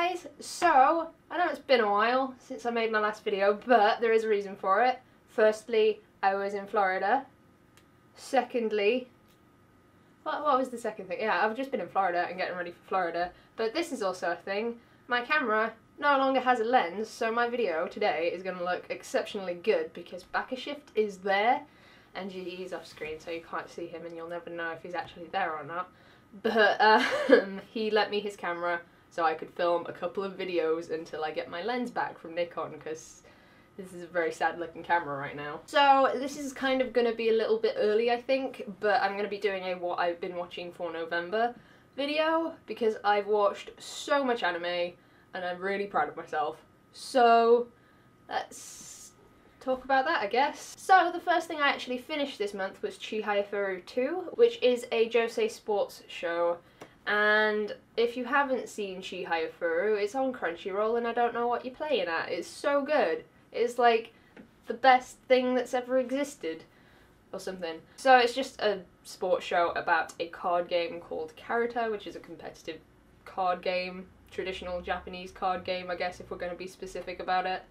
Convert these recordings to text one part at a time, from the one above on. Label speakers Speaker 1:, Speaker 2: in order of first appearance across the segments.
Speaker 1: guys, so I know it's been a while since I made my last video, but there is a reason for it. Firstly, I was in Florida. Secondly, what was the second thing? Yeah, I've just been in Florida and getting ready for Florida, but this is also a thing. My camera no longer has a lens, so my video today is going to look exceptionally good because Bakashift is there, and he's off screen so you can't see him and you'll never know if he's actually there or not. But he lent me his camera so I could film a couple of videos until I get my lens back from Nikon, because this is a very sad looking camera right now. So this is kind of going to be a little bit early, I think, but I'm going to be doing a what I've been watching for November video because I've watched so much anime and I'm really proud of myself. So let's talk about that, I guess. So the first thing I actually finished this month was Chihaya 2, which is a Josei sports show. And if you haven't seen Chihaya, it's on Crunchyroll and I don't know what you're playing at. It's so good. It's like the best thing that's ever existed or something. So it's just a sports show about a card game called Karuta, which is a competitive card game, traditional Japanese card game, I guess, if we're going to be specific about it.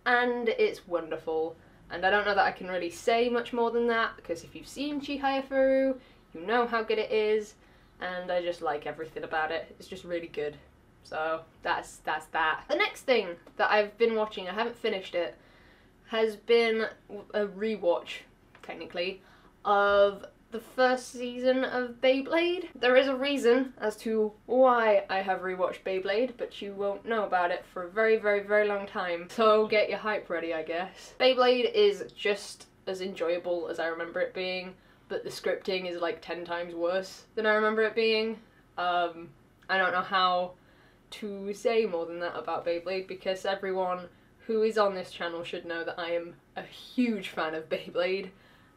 Speaker 1: And it's wonderful. And I don't know that I can really say much more than that, because if you've seen Chihaya, you know how good it is. And I just like everything about it. It's just really good. So that's that. The next thing that I've been watching, I haven't finished it, has been a rewatch, technically, of the first season of Beyblade. There is a reason as to why I have rewatched Beyblade, but you won't know about it for a very, very, very long time. So get your hype ready, I guess. Beyblade is just as enjoyable as I remember it being, but the scripting is like 10 times worse than I remember it being. I don't know how to say more than that about Beyblade, because everyone who is on this channel should know that I am a huge fan of Beyblade,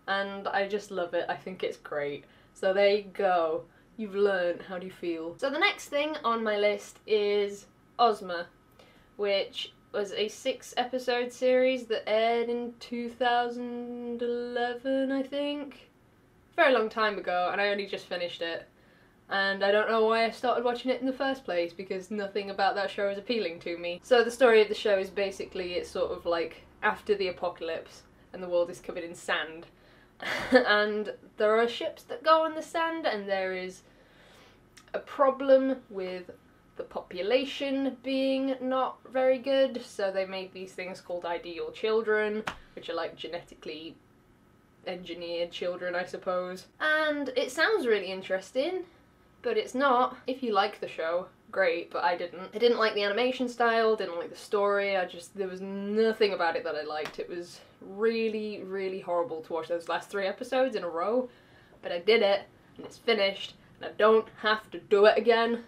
Speaker 1: and I just love it. I think it's great. So there you go. You've learned. How do you feel? So the next thing on my list is Ozma, which was a 6-episode series that aired in 2011, I think. Very long time ago, and I only just finished it. And I don't know why I started watching it in the first place, because nothing about that show is appealing to me. So the story of the show is basically, it's sort of like after the apocalypse and the world is covered in sand. And there are ships that go on the sand, and there is a problem with the population being not very good, so they made these things called ideal children, which are like genetically engineered children, I suppose. And it sounds really interesting, but it's not. If you like the show, great, but I didn't. I didn't like the animation style, didn't like the story, there was nothing about it that I liked. It was really, really horrible to watch those last 3 episodes in a row, but I did it, and it's finished, and I don't have to do it again,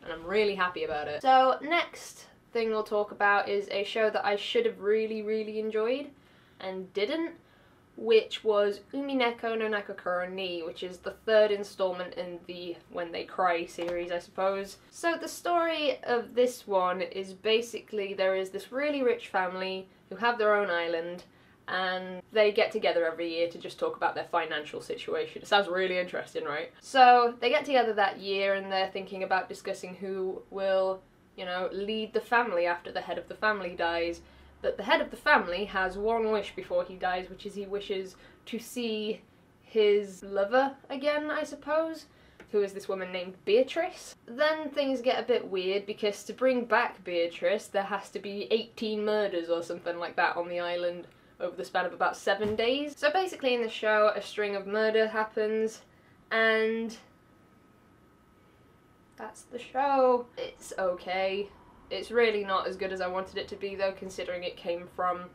Speaker 1: and I'm really happy about it. So next thing we'll talk about is a show that I should have really, really enjoyed, and didn't, which was Umineko no Nakokoro ni, which is the 3rd installment in the When They Cry series, I suppose. So the story of this one is basically there is this really rich family who have their own island, and they get together every year to just talk about their financial situation. It sounds really interesting, right? So they get together that year and they're thinking about discussing who will, you know, lead the family after the head of the family dies. But the head of the family has one wish before he dies, which is he wishes to see his lover again, I suppose, who is this woman named Beatrice. Then things get a bit weird, because to bring back Beatrice, there has to be 18 murders or something like that on the island over the span of about 7 days. So basically in the show, a string of murder happens, and that's the show. It's okay. It's really not as good as I wanted it to be, though, considering it came from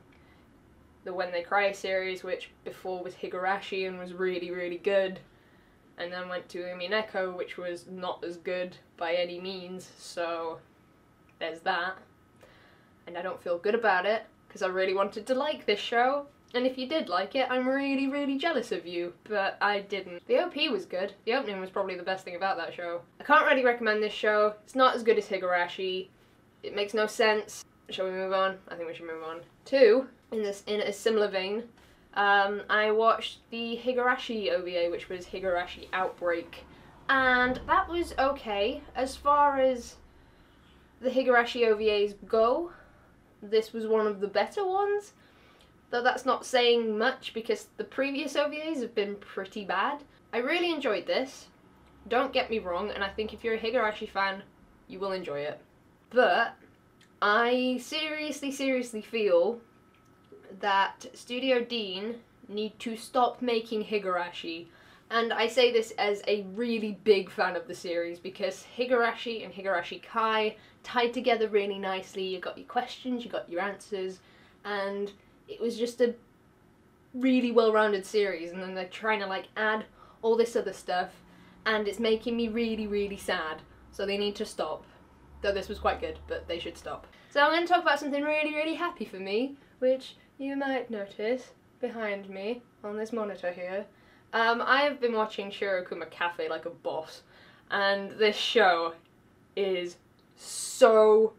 Speaker 1: the When They Cry series, which before was Higurashi and was really, really good, and then went to Umineko, which was not as good by any means, so there's that. And I don't feel good about it, because I really wanted to like this show, and if you did like it, I'm really, really jealous of you, but I didn't. The OP was good. The opening was probably the best thing about that show. I can't really recommend this show. It's not as good as Higurashi. It makes no sense. Shall we move on? I think we should move on. 2, in a similar vein, I watched the Higurashi OVA, which was Higurashi Outbreak, and that was okay. As far as the Higurashi OVAs go, this was one of the better ones. Though that's not saying much because the previous OVAs have been pretty bad. I really enjoyed this. Don't get me wrong, and I think if you're a Higurashi fan, you will enjoy it. But I seriously feel that Studio Deen need to stop making Higurashi. And I say this as a really big fan of the series because Higurashi and Higurashi Kai tied together really nicely. You got your questions, you got your answers, and it was just a really well-rounded series. And then they're trying to like add all this other stuff, and it's making me really sad. So they need to stop. Though this was quite good, but they should stop. So I'm going to talk about something really happy for me, which you might notice behind me on this monitor here. I have been watching Shirokuma Cafe like a boss, and this show is so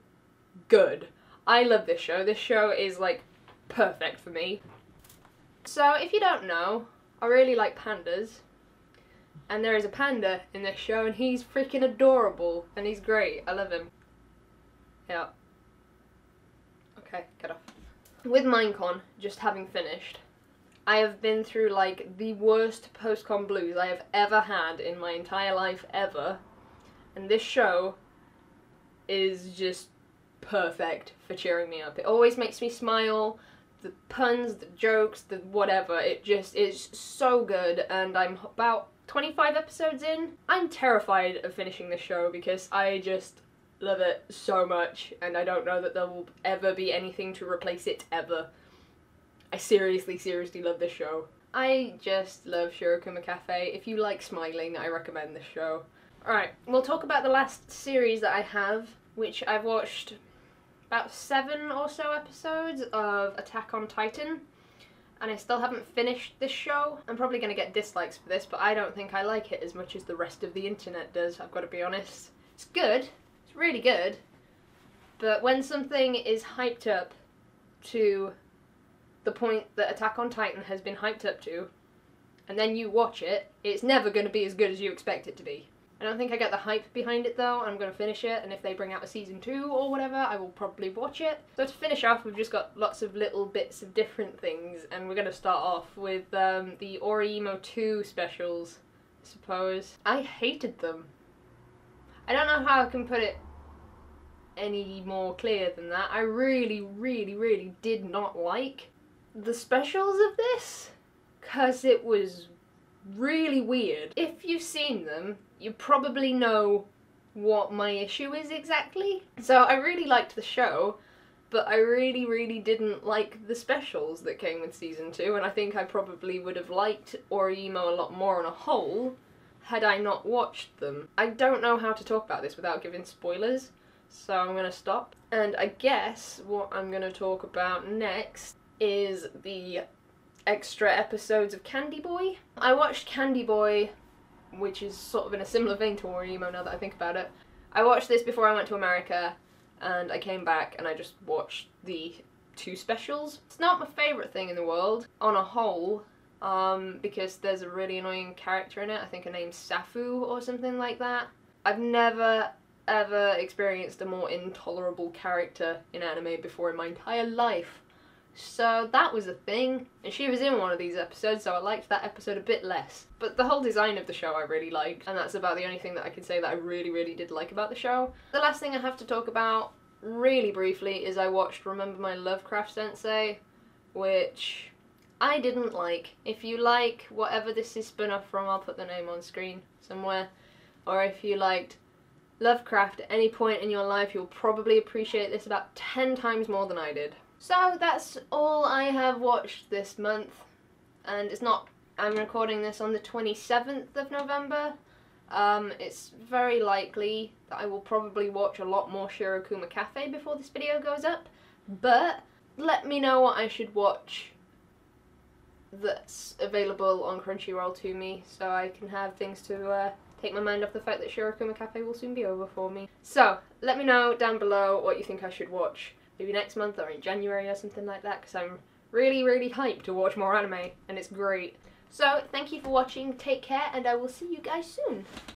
Speaker 1: good. I love this show. This show is like perfect for me. So if you don't know, I really like pandas, and there is a panda in this show, and he's freaking adorable, and he's great. I love him. Yeah. Okay, get off. With Minecon just having finished, I have been through like the worst post-con blues I have ever had in my entire life ever, and this show is just perfect for cheering me up. It always makes me smile. The puns, the jokes, the whatever, it just is so good, and I'm about 25 episodes in. I'm terrified of finishing this show because I just love it so much, and I don't know that there will ever be anything to replace it ever. I seriously love this show. I just love Shirokuma Cafe. If you like smiling, I recommend this show. Alright, we'll talk about the last series that I have, which I've watched about 7 or so episodes of Attack on Titan, and I still haven't finished this show. I'm probably going to get dislikes for this, but I don't think I like it as much as the rest of the internet does, I've got to be honest. It's good, it's really good, but when something is hyped up to the point that Attack on Titan has been hyped up to, and then you watch it, it's never going to be as good as you expect it to be. I don't think I get the hype behind it though. I'm going to finish it, and if they bring out a season 2 or whatever, I will probably watch it. So to finish off, we've just got lots of little bits of different things, and we're going to start off with the Oreimo 2 specials, I suppose. I hated them. I don't know how I can put it any more clear than that. I really did not like the specials of this, because it was really weird. If you've seen them, you probably know what my issue is exactly. So I really liked the show, but I really didn't like the specials that came with season 2, and I think I probably would have liked Oreimo a lot more on a whole had I not watched them. I don't know how to talk about this without giving spoilers, so I'm gonna stop. And I guess what I'm gonna talk about next is the extra episodes of Candy Boy. I watched Candy Boy, which is sort of in a similar vein to Oreimo now that I think about it. I watched this before I went to America, and I came back and I just watched the 2 specials. It's not my favourite thing in the world on a whole, because there's a really annoying character in it. I think her name's Safu or something like that. I've never ever experienced a more intolerable character in anime before in my entire life. So that was a thing, and she was in one of these episodes, so I liked that episode a bit less. But the whole design of the show I really liked, and that's about the only thing that I can say that I really did like about the show. The last thing I have to talk about, really briefly, is I watched Remember My Lovecraft Sensei, which I didn't like. If you like whatever this is spun off from, I'll put the name on screen somewhere, or if you liked Lovecraft at any point in your life, you'll probably appreciate this about 10 times more than I did. So that's all I have watched this month, and it's not, I'm recording this on the 27th of November. It's very likely that I will probably watch a lot more Shirokuma Cafe before this video goes up, but let me know what I should watch that's available on Crunchyroll to me, so I can have things to take my mind off the fact that Shirokuma Cafe will soon be over for me. So let me know down below what you think I should watch. Maybe next month or in January or something like that, because I'm really hyped to watch more anime, and it's great. So, thank you for watching, take care, and I will see you guys soon.